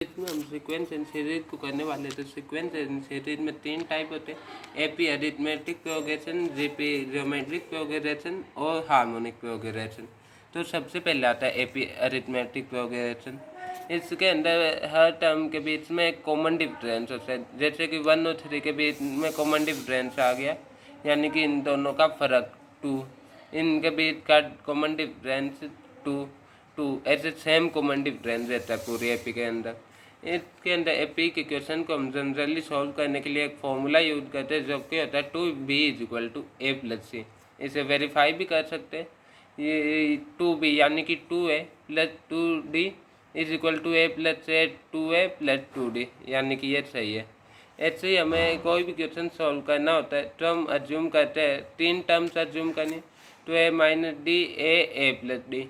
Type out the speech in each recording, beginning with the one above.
इसमें हम sequence and series को करने वाले तो सीक्वेंस एंड सीरीज में तीन टाइप होते हैं, AP arithmetic progression, GP geometric progression और हार्मोनिक प्रोग्रेशन। तो सबसे पहले आता है एपी अरिथमेटिक प्रोग्रेशन। इसके अंदर हर टर्म के बीच में एक कॉमन डिफरेंस होता है, जैसे कि 1 और 3 के बीच में कॉमन डिफरेंस आ गया, यानी कि इन दोनों का फर्क 2, इनके बीच का कॉमन डिफरेंस 2, ऐसे सेम कॉमन डिफरेंस रहता है पूरी एपी के अंदर। इसके अंदर एपी के क्वेश्चन को हम जनरली सॉल्व करने के लिए एक फॉर्मूला यूज करते हैं, जो कि होता है 2b = a+c। इसे वेरीफाई भी कर सकते हैं। ये 2b यानी कि 2a + 2d = a+a 2a+2d, यानी कि ये सही है। ऐसे ही हमें कोई भी क्वेश्चन सॉल्व करना होता है तो हम अज्यूम करते हैं, तीन टर्म्स अज्यूम करनी, तो a - d a+d।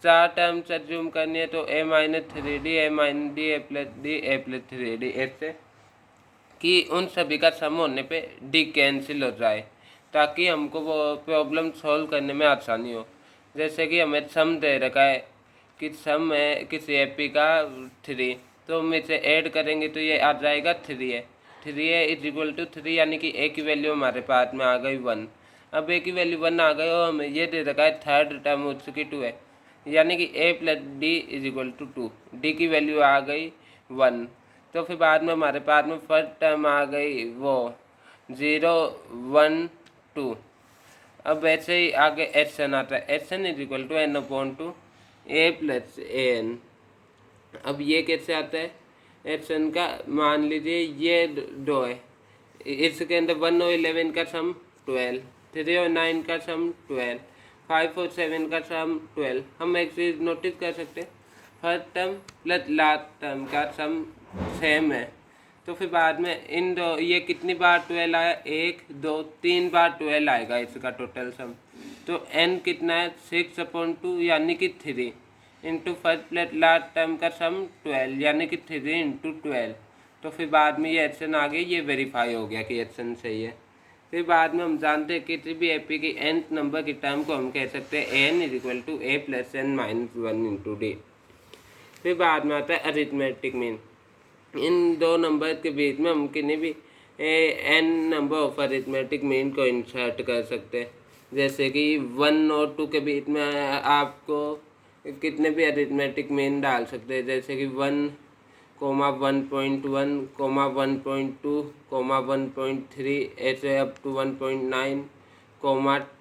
चार टर्म्स अज्यूम करनी है तो a - 3d a - d a+d a+3d, ऐसे कि उन सभी का सम होने पे d कैंसिल हो जाए, ताकि हमको वो प्रॉब्लम सॉल्व करने में आसानी हो। जैसे कि हमें सम दे रखा है कि सम है किसी एपी का 3, तो हम इसे ऐड करेंगे तो ये आ जाएगा 3a = 3, यानी कि a की वैल्यू हमारे पास में आ गई 1। अब a की वैल्यू 1 आ गई और हमें ये दे रखा है थर्ड टर्म हो चुकी 2 है, यानी कि a + d = 2, d की वैल्यू आ गई 1। तो फिर बाद में हमारे पास में फर्स्ट टर्म आ गई वो 0 1 2। अब ऐसे ही आगे एन आता है, एन = n/2 a + an। अब ये कैसे आता है एन का, मान लीजिए ये 2 है, इसके अंदर 1 और 11 का सम 12, 3 और 9 का सम 12, 5 और 7 का सम 12। हम एक चीज़ नोटिस कर सकते हैं, first term plus last term का सम सेम है। तो फिर बाद में इन दो ये कितनी बार 12 आया, 1 2 3 बार 12 आएगा इसका टोटल सम। तो n कितना है 6/2, यानी कि 3 into first plus last term का सम 12, यानी कि 3 × 12। तो फिर बाद में ये एन आ गई, ये वेरीफाई हो गया कि एन सही है। फिर बाद में हम जानते हैं किसी भी एपी की nth नंबर की टर्म को हम कह सकते हैं n = a + n - 1 × d। फिर बाद में आता है अरिथमेटिक मीन। इन दो नंबर के बीच में हम किन्हीं भी n number of arithmetic mean को इंसर्ट कर सकते हैं, जैसे कि 1 और 2 के बीच में आपको कितने भी अरिथमेटिक मीन डाल सकते हैं, जैसे कि 1, 1.1, 1.2, 1.3, ऐसे अप टू 1.9,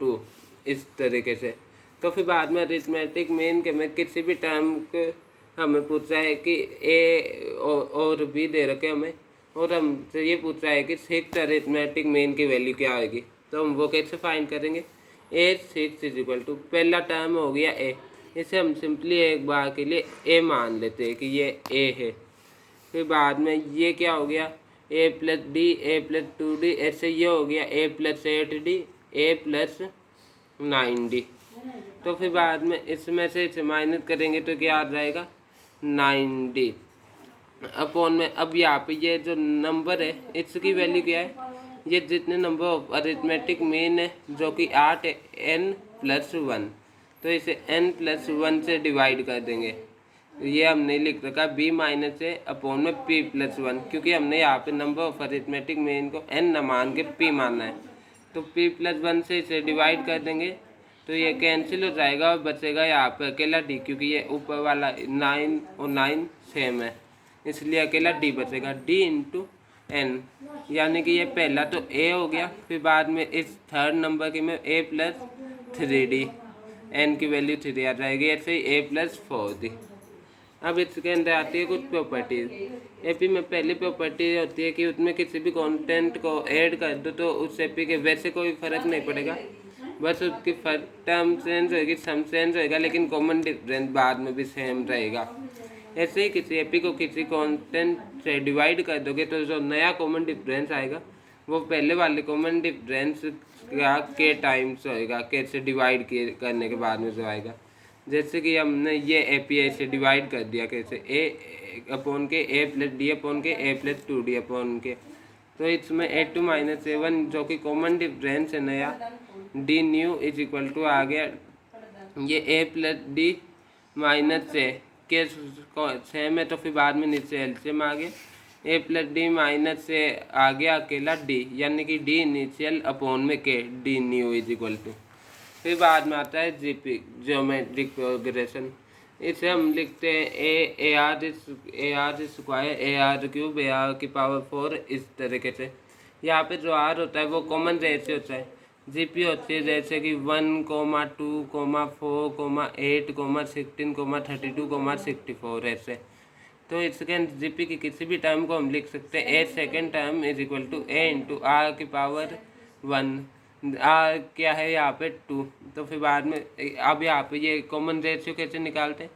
2, इस तरीके से। तो फिर बाद में अरिथमेटिक मीन के में किसी भी टर्म के हमें पूछा है कि ए और बी दे रखे हमें, और हमसे ये पूछा है कि 6 अरिथमेटिक मीन की वैल्यू क्या आएगी, तो हम वो कैसे फाइंड करेंगे। a6 = पहला टर्म हो गया a, इसे हम सिंपली एक बार के लिए a मान लेते हैं कि ये a है। फिर बाद में ये क्या हो गया, a + d a + 2d, ऐसे ये हो गया a + 8d a + 9d। तो फिर बाद में इसमें से इसे माइनस करेंगे तो क्या आ जाएगा 9d अपॉन में। अब यहाँ पे ये जो नंबर है इसकी वैल्यू क्या है, ये जितने नंबर ऑफ अरिथमेटिक मीन है जो कि 8 है, n+1, तो इसे n+1 से डिवाइड कर देंगे। ये हमने लिख रखा b - a अपॉन में p+1, क्योंकि हमने यहाँ पे नंबर ऑफ अरिथमेटिक मीन को n न मान के p मानना है, तो p+1 से इसे डिवाइड कर देंगे तो ये कैंसिल हो जाएगा और बचेगा यहाँ पे अकेला d, क्योंकि ये ऊपर वाला 9 और 9 सेम है, इसलिए अकेला d बचेगा, d × n, यानी कि ये पहला तो a हो गया। फिर बाद में इस थर्ड नंबर के में a + 3d, n की वैल्यू 3 आ जाएगी, ऐसे ही a + 4d। अब इसके अंदर आती है कुछ प्रॉपर्टीज। एपी में पहली प्रॉपर्टी होती है कि उसमें किसी भी कंटेंट को ऐड कर दो तो उस एपी के वैसे कोई फर्क नहीं पड़ेगा, बस उसकी टर्म चेंज होगी, सम चेंज होएगा, लेकिन कॉमन डिफरेंस बाद में भी सेम रहेगा। ऐसे ही किसी एपी को किसी कांस्टेंट से डिवाइड कर दोगे तो जो नया कॉमन डिफरेंस आएगा वो पहले वाले कॉमन डिफरेंस का के टाइम्स होएगा, के से डिवाइड करने के बाद में जो आएगा। जैसे कि हमने ये एपी से डिवाइड कर दिया कैसे, a/के a + d/के a + 2d/के, तो इसमें a2 - a1 जो कि कॉमन डिफरेंस है नया, d न्यू = आ गया ये a + d - a case same है तो फिर बाद में नीचे एलसीएम आ गया, ए प्लस डी माइनस से आ गया अकेला डी, यानी कि डी इनिशियल अपॉन में के D new is equal to. फिर बाद में आता है जीपी ज्योमेट्रिक प्रोग्रेशन। इसे हम लिखते हैं ए r square a r cube A R की पावर 4 इस तरीके से। यहाँ पे जो आर होता है वो कॉमन रेशियो होता है, जीपी होती है जैसे कि 1, 2, 4, 8, 16, 32, 64 ऐसे। तो इसके जीपी की किसी भी टर्म को हम लिख सकते हैं a second term is equal to a into r की पावर 1। आर क्या है यहाँ पे 2, तो फिर बाद में अब यहाँ पे ये कॉमन रेशियो कैसे निकालते हैं,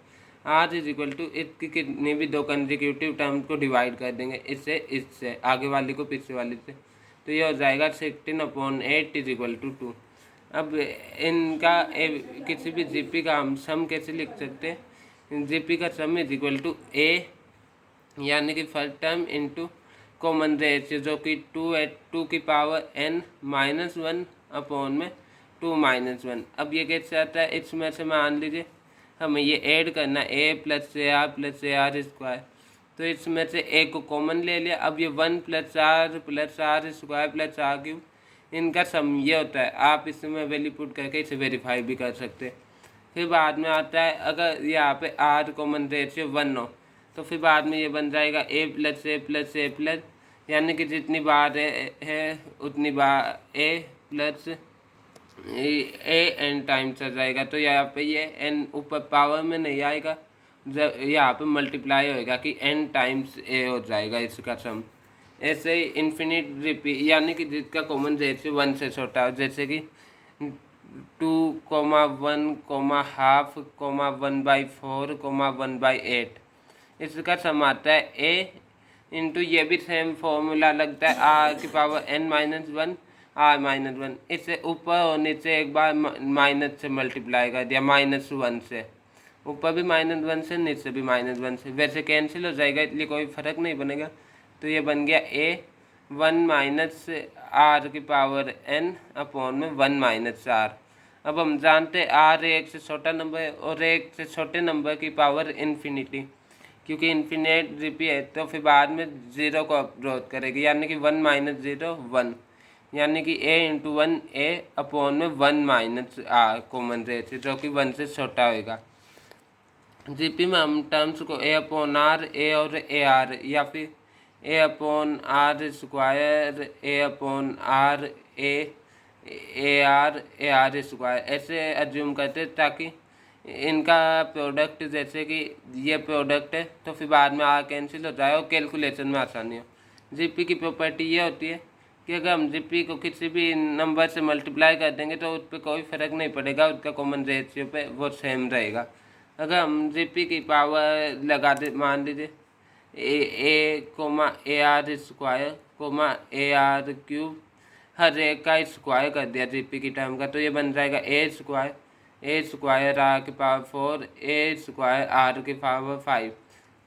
आर इज इक्वल टू इसकी कितनी भी दो कंसेक्यूटिव टर्म को डिवाइड कर देंगे, इससे आगे वाली को पीछे वाली से, तो ये हो जाएगा 16/8 इज इक्वल टू 2। अब इनका किसी भी जीपी का हम सम कैसे लिख सकते हैं, जीपी का सम इज इक्वल टू ए यानी कि first term into common ratio जो कि 2 की पावर n -1 अपॉन में 2 - 1। अब ये कैसे आता है, इसमें से मान लीजिए हमें ये ऐड करना a plus A r square, तो इसमें से a को कॉमन ले लिया। अब ये 1 + r square plus r cube, इनका सम ये होता है। आप इसमें वैल्यू पुट करके इसे वेरीफाई भी कर सकते हैं। फिर बाद में आता है अगर यहाँ पे r कॉमन रेशियो 1 हो तो फिर बाद में ये बन जाएगा a प्लस यानी कि जितनी बार है उतनी बार a plus a n times आ जाएगा। तो यहाँ पे ये n ऊपर पावर में नहीं आएगा, जब यहाँ पे मल्टीप्लाई होएगा कि n टाइम्स a हो जाएगा इसका सम। ऐसे ही इन्फिनिट रिपीट यानी कि जिसका कॉमन रेशियो 1 से छोटा हो, जैसे कि 2, 1, ½ 1/4, 1/8, इसका सम आता है a इंटू ये भी सेम फॉर्मूला लगता है आर की पावर n-1 r-1। इससे ऊपर और नीचे एक बार माइनस से मल्टीप्लाई कर दिया, -1 से, ऊपर भी -1 से नीचे भी -1 से, वैसे कैंसिल हो जाएगा इसलिए कोई फ़र्क नहीं बनेगा। तो ये बन गया a 1 - r की पावर n अपॉन में 1 - r। अब हम जानते हैं r एक से छोटा नंबर है और एक से छोटे नंबर की पावर इन्फिनिटी, क्योंकि इन्फिनेट जीपी है तो फिर बाद में 0 को अप्रोच करेगी, यानी कि 1 - 0 1, यानी कि a इंटू 1 a अपॉन में 1 - r कॉमन रेशियो जो कि 1 से छोटा होगा। जीपी में हम टर्म्स को a/r a और ए आर या फिर a/r स्क्वायर a/r ए आर स्क्वायर ऐसे एज्यूम करते ताकि इनका प्रोडक्ट, जैसे कि ये प्रोडक्ट है तो फिर बाद में आर कैंसिल हो जाए और कैलकुलेशन में आसानी हो। जीपी की प्रॉपर्टी ये होती है कि अगर हम जीपी को किसी भी नंबर से मल्टीप्लाई कर देंगे तो उस पर कोई फ़र्क नहीं पड़ेगा, उसका कॉमन रेशियो पे वो सेम रहेगा। अगर हम जीपी की पावर लगा दे, मान लीजिए a r square a r cube, हर एक का स्क्वायर कर दिया जीपी की टर्म का, तो ये बन जाएगा ए स्क्वायर आर की पावर 4 ए स्क्वायर आर की पावर 5।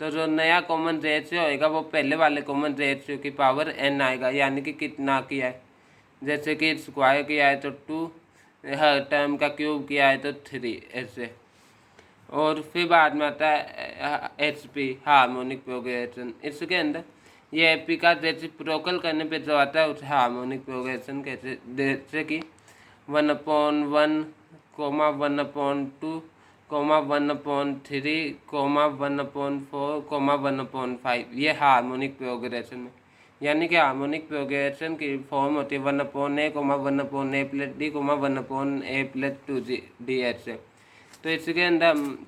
तो जो नया कॉमन रेशियो होएगा वो पहले वाले कॉमन रेशियो की पावर n आएगा, यानी कि कितना किया है, जैसे कि स्क्वायर किया है तो 2, हर टर्म का क्यूब किया है तो 3 ऐसे। और फिर बाद में आता है HP हार्मोनिक प्रोग्रेशन। इसके अंदर ये HP का रेसिप्रोकल करने पे जो आता है उसे हार्मोनिक प्रोग्रेशन कहते, जैसे कि 1/1, 1/2, 1/3, 1/4, 1/5, ये हार्मोनिक प्रोग्रेशन में, यानी कि हार्मोनिक प्रोग्रेशन की फॉर्म होती है 1/a, 1/a plus d, 1/a plus 2d ऐसे। तो इसके अंदर हम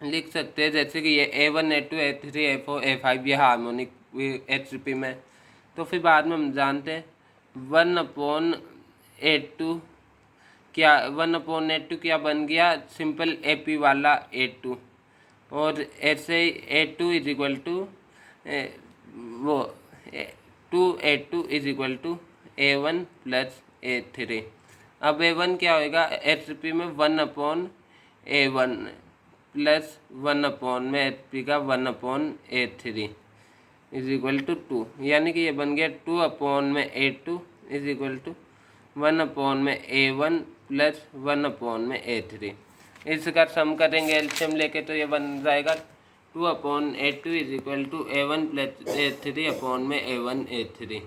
लिख सकते हैं जैसे कि ये A1 A2 A3 A4 A5 ये हार्मोनिक HP में। तो फिर बाद में हम जानते हैं 1/A2 क्या, 1/A2 क्या बन गया, सिंपल AP वाला A2, और ऐसे ही A2 इज इक्वल टू वो 2A2 is equal to A1 plus A3। अब A1 क्या होएगा, HP में 1/A1 प्लस 1 में HP का 1/A3 इज इक्वल टू 2, यानी कि ये बन गया 2 में A2 इज इक्वल टू 1 में A1 प्लस 1 में A3। इसका सम करेंगे एलसीएम लेके तो ये बन जाएगा 2/A2 is equal to A1 plus A3 upon में A1 A3।